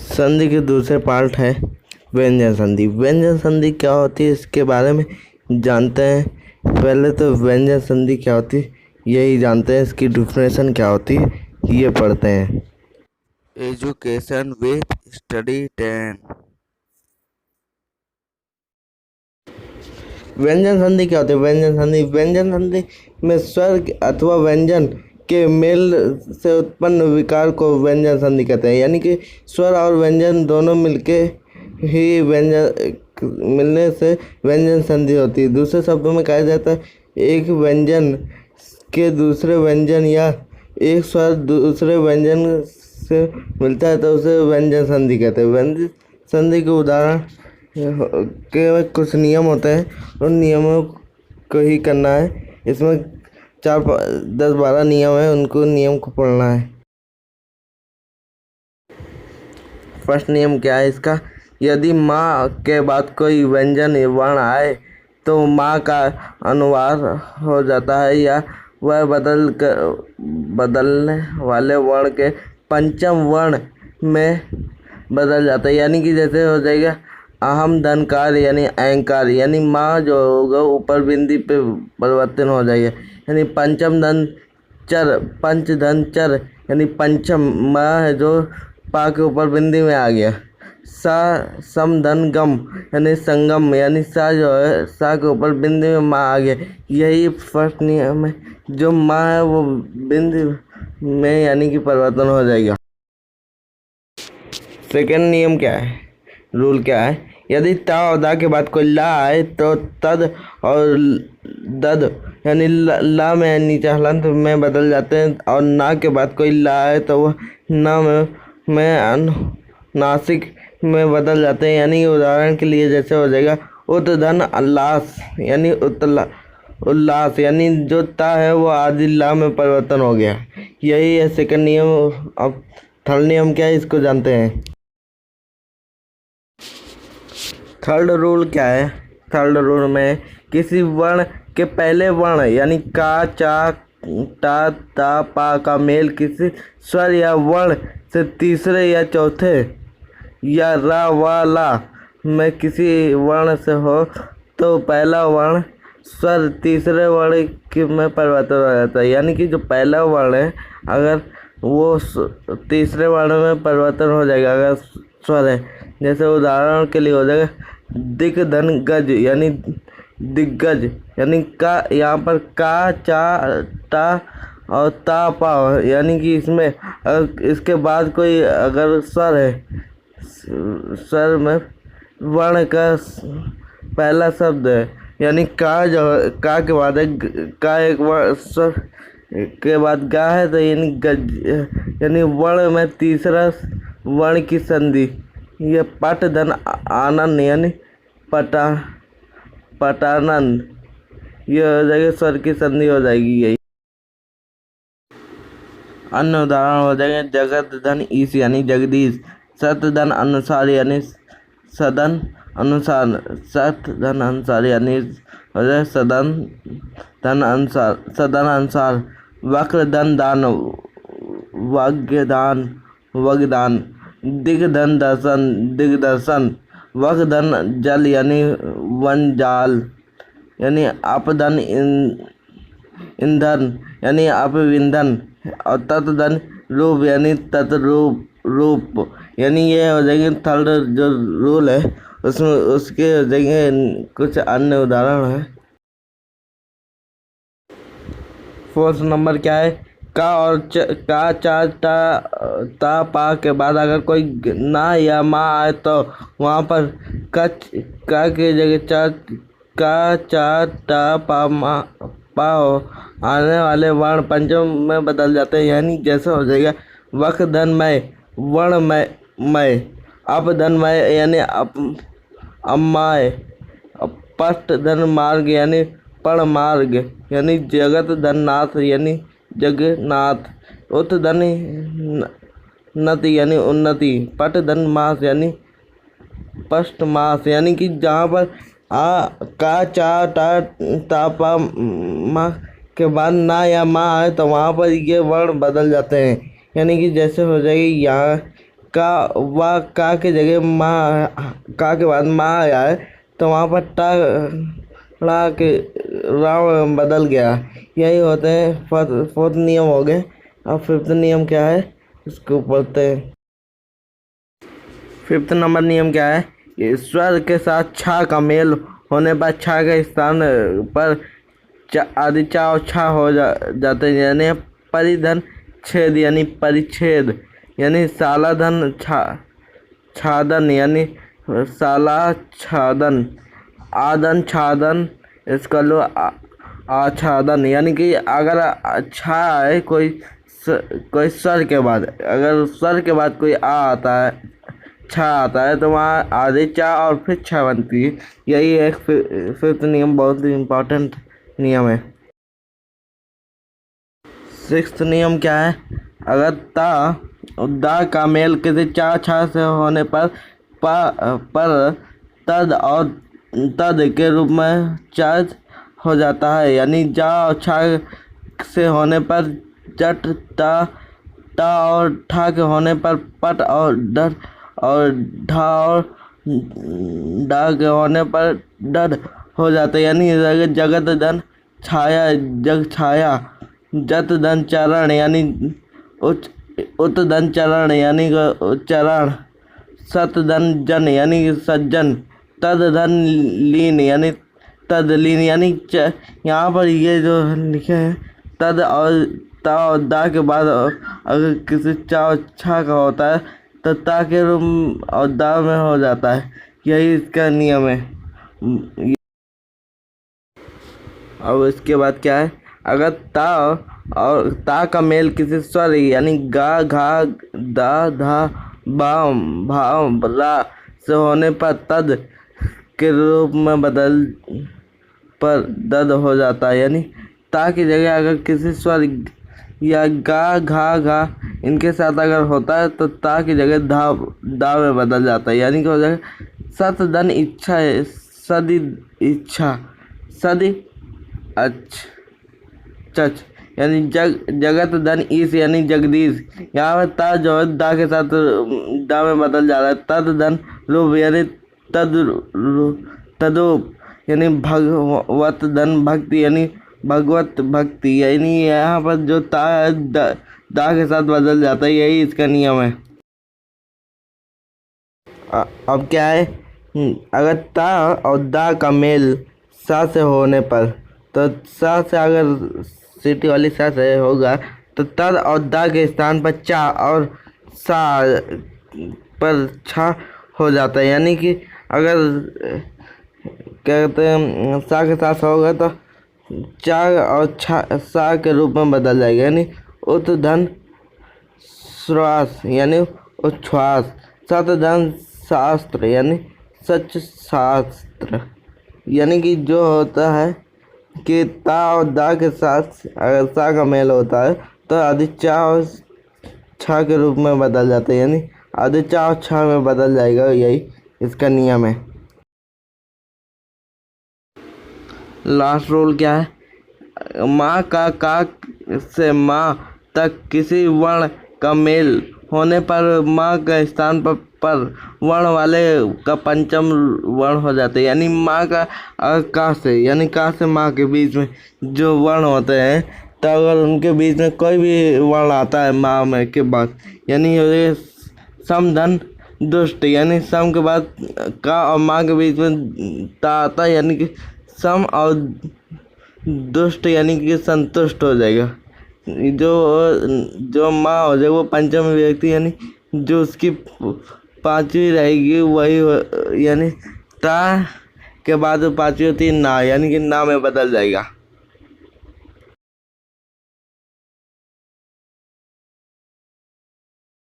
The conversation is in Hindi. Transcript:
संधि के दूसरे पार्ट है व्यंजन संधि। व्यंजन संधि क्या होती है इसके बारे में जानते हैं। पहले तो व्यंजन संधि क्या होती है यही जानते हैं, इसकी डिफिनेशन क्या होती है ये पढ़ते हैं। Education with study 10। व्यंजन संधि क्या होती है। व्यंजन संधि में स्वर अथवा व्यंजन के मेल से उत्पन्न विकार को व्यंजन संधि कहते हैं। यानी कि स्वर और व्यंजन दोनों मिलके ही मिलने से व्यंजन संधि होती है। दूसरे शब्दों में कहा जाता है एक व्यंजन के दूसरे व्यंजन या एक स्वर दूसरे व्यंजन से मिलता है तो उसे व्यंजन संधि कहते हैं। व्यंजन संधि के उदाहरण के कुछ नियम होते हैं, उन नियमों को ही करना है। इसमें 10-12 नियम है, उनको नियम को पढ़ना है। फर्स्ट नियम क्या है इसका, यदि माँ के बाद कोई व्यंजन वर्ण आए तो माँ का अनुवार हो जाता है या वह बदलने वाले वर्ण के पंचम वर्ण में बदल जाता है। यानी कि जैसे हो जाएगा अहम धनकार यानी अहंकार, यानी माँ जो होगा ऊपर बिंदी पे परिवर्तन हो जाएगा। यानी पंचम धन चर, पंच धन चर यानी पंचम माँ है जो पा के ऊपर बिंदी में आ गया। सा सम धन गम यानी संगम, यानी सा जो है सा के ऊपर बिंदी में माँ आ गया। यही फर्स्ट नियम है, जो माँ है वो बिंदी में यानी कि परिवर्तन हो जाएगा। सेकेंड नियम क्या है, रूल क्या है, यदि ता और दा के बाद कोई ला आए तो तद और दद यानी ला में नीचे हलंत में बदल जाते हैं, और ना के बाद कोई ला आए तो वह ना में नासिक में बदल जाते हैं। यानी उदाहरण के लिए जैसे हो जाएगा उत धन उल्लास यानी उल्लास, यानी जो ता है वो आदि ला में परिवर्तन हो गया। यही है सेकंड नियम। अब थर्ड नियम क्या है इसको जानते हैं। थर्ड रूल क्या है, थर्ड रूल में किसी वर्ण के पहले वर्ण यानी का चा टा ता पा का मेल किसी स्वर या वर्ण से तीसरे या चौथे या रा वा ला में किसी वर्ण से हो तो पहला वर्ण स्वर तीसरे वर्ण में परिवर्तन हो जाता है। यानी कि जो पहला वर्ण है अगर वो तीसरे वर्ण में परिवर्तन हो जाएगा अगर स्वर है। जैसे उदाहरण के लिए हो जाएगा दिग धन गज यानी दिग्गज, यानी का यहाँ पर का चा टा और ता पा यानी कि इसमें इसके बाद कोई अगर स्वर है, स्वर में वर्ण का पहला शब्द है यानी का जो का के बाद है का एक स्वर के बाद गा है तो यानी गज यानी वर्ण में तीसरा वर्ण की संधि। ये पट धन आनंद यानी पटानंद, ये हो जाएगी स्वर की संधि हो जाएगी। यही अन्य उदाहरण हो जाएंगे जगत धन ईश यानी जगदीश, सत धन अनुसार यानी सदन अनुसार, सत धन अनुसार यानी हो जाए सदन धन अनुसार सदन अनुसार, वक्र धन दान वज्ञदान वगदान, दिग्धन दर्शन दिग्दर्शन, वक धन जल यानी वन जाल, यानी अपधन ईंधन यानी अपविंधन, और तत्धन रूप यानी तत्रूप यानी ये हो जाएंगे थर्ड जो रूल है उसमें उसके हो जाएंगे कुछ अन्य उदाहरण है। फोर्थ नंबर क्या है, का और का चा ता पा के बाद अगर कोई ना या माँ आए तो वहाँ पर का के जगह का चा टा पा मा पा हो आने वाले वर्ण पंचम में बदल जाते हैं। यानी जैसे हो जाएगा वक धन मय वर्ण मय, अप धन मय यानी अम्माय, पष्ट धन मार्ग यानी पण मार्ग, यानी जगत धन नाथ यानी जगन्नाथ, उत धन नति यानी उन्नति, पट धन मास यानी पष्ट मास, यानी कि जहाँ पर का चा टा ता पा मा के बाद ना या माँ आए तो वहाँ पर ये वर्ण बदल जाते हैं। यानी कि जैसे हो जाएगी यहाँ का वा का के जगह माँ, का के बाद माँ आए तो वहाँ पर टा ड़ा के राम बदल गया। यही होते हैं फोर्थ नियम हो गए। अब फिफ्थ नियम क्या है इसको पढ़ते हैं। फिफ्थ नंबर नियम क्या है? स्वर के साथ छा का मेल होने पर छा के स्थान पर आदि चा और छा हो जाते हैं। यानी परिधन छेद यानी परिच्छेद, यानी साला धन छादन यानी साला छादन, आदन छादन, इसका लो आच्छादन। यानी कि अगर छा है कोई स्वर के बाद, अगर स्वर के बाद कोई आ आता है, छा आता है, तो वहाँ आधे चा और फिर छा बनती है। यही एक फिफ्थ नियम बहुत ही इम्पोर्टेंट नियम है। सिक्स्थ नियम क्या है? अगर ता और दा का मेल किसी चा छा से होने पर तद और तद के रूप में चार्ज हो जाता है। यानी जा और छा से होने पर जट, ता और ठा के होने पर पट और डर, और ढा और डा के होने पर डर हो जाता है। यानी जगत धन छाया, जग छाया, जत धन चरण यानी उत धन चरण यानी चरण, सत धन जन यानी सज्जन, तद धन लीन यानी तदलीन। यानी यहाँ पर ये जो लिखे हैं तद और ता और दा के बाद अगर किसी चा और छा का होता है तो ता के रूप और दा में हो जाता है। यही इसका नियम है। अब इसके बाद क्या है? अगर ता और ता का मेल किसी स्वर यानी गा, घा, दा, धा, बा, भा, ला से होने पर तद के रूप में बदल पर दद हो जाता है। यानी ता की जगह अगर किसी स्वर या गा, घा, घा इनके साथ अगर होता है तो ता की जगह दा में बदल जाता है। यानी कि हो जाएगा सत धन इच्छा, सदी इच्छा, सदी चच यानी जगत धन ईस यानी जगदीश। यहाँ पर ता जो है दा के साथ दा में बदल जा रहा है। तद धन रूप यानी तदूप यानी भगवत धन भक्ति यानी भगवत भक्ति। यानी यहाँ पर जो ता है दा के साथ बदल जाता है। यही इसका नियम है। अब क्या है? अगर ता और दा का मेल सा से होने पर, तो सा से अगर सीटी वाली सा से होगा तो तद और दा के स्थान पर चा और सा पर छा हो जाता है। यानी कि अगर क्या कहते हैं सा के साथ होगा तो चा और छा सा के रूप में बदल जाएगा। यानी उत धन श्वास यानी उच्छ्वास, सत धन शास्त्र यानी सच शास्त्र। यानी कि जो होता है कि ता और दा के साथ अगर सा का मेल होता है तो आदि चा और छा के रूप में बदल जाता है। यानी आदि चा और छा में बदल जाएगा। यही इसका नियम है। लास्ट रूल क्या है? माँ का से माँ तक किसी वर्ण का मेल होने पर माँ के स्थान पर वर्ण वाले का पंचम वर्ण हो जाते हैं। यानी माँ का से यानी का से माँ के बीच में जो वर्ण होते हैं, तो अगर उनके बीच में कोई भी वर्ण आता है माँ में के बाद, यानी सम धन दुष्ट यानी सम के बाद का और माँ के बीच में ता आता है। यानी कि सम और दुष्ट यानी कि संतुष्ट हो जाएगा। जो माँ हो जाएगा वो पंचम व्यक्ति यानी जो उसकी पांचवी रहेगी वही, यानी ता के बाद पांचवी होती है ना, यानी कि ना में बदल जाएगा।